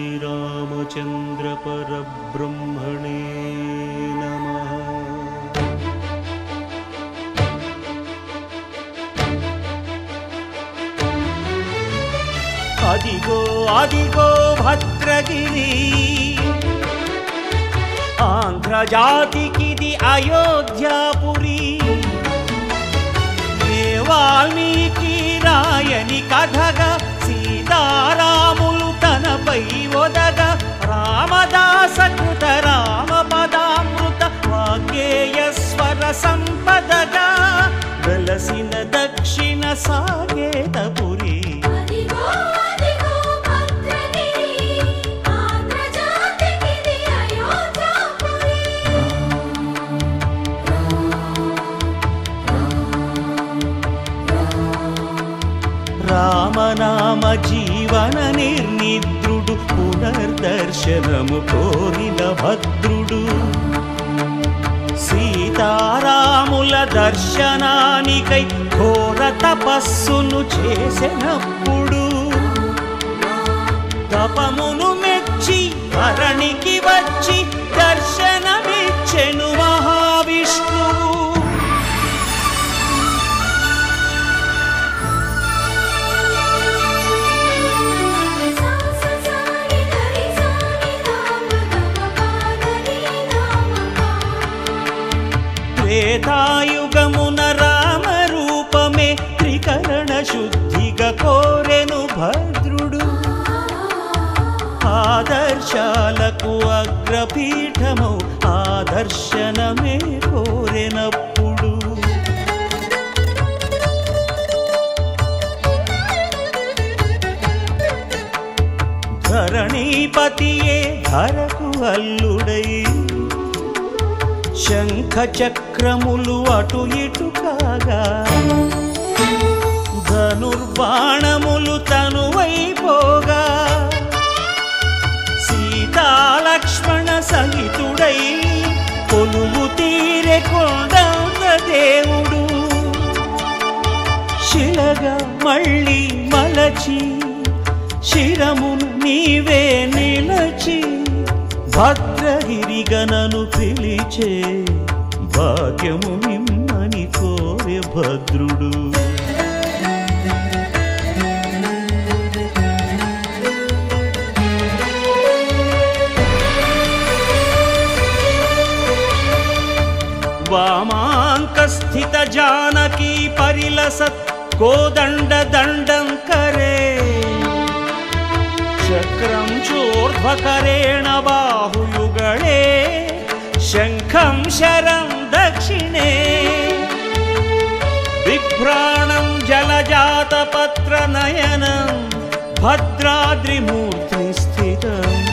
श्रीरामचंद्र परब्रह्मणे नमः। अदिगो अदिगो भद्रगिरि आंध्र जातिकिदि अयोध्यापुरी वाल्मीकि रायनि कथगा सीतारामुलु तनपै ओदग रामदास कृत रामपदामृत वाग्गेयस्वर संपदगा वेलसिन दक्षिण साकेतपुरी। రామనామ జీవన నిర్నిద్రుడు పునర్దర్శనము కోరిన భద్రుడు సీతారాముల దర్శనానికై ఘోర తపస్సును చేసినప్పుడు తపమును మెచ్చి ధరణికి వచ్చి దర్శనమిచ్చెను మహావిష్ణువు। త్రేతాయుగమున రామ రూపమే త్రికరణ శుద్ధిగా కోరెను భద్రుడు ఆదర్శాలకు అగ్రపీఠము ఆదర్శనమే కోరెనప్పుడు ధరణీపతియే ధరకు అల్లుడై శంఖ చక్రములు అటు ఇటు కాగా ధనుర్బాణములు తనువైపోగా సీతాలక్ష్మణ సహితుడై కొలువు తీరె కొండంత దేవుడు శిలగా మళ్ళీ మలచి శిరమును నీవే నిలచి భద్రగిరిగనను పిలిచే భాగ్యము నిమ్మని కోరె భద్రుడు। वामांक स्थित जानकी परिलसत् कोदंड दंडं करे चक्रं चोर्ध्वकरेण बाहुयुगले शंखं शरं दक्षिणे बिभ्राणं जलजातपत्रनयनं भद्राद्रिमूर्ति स्थितम्।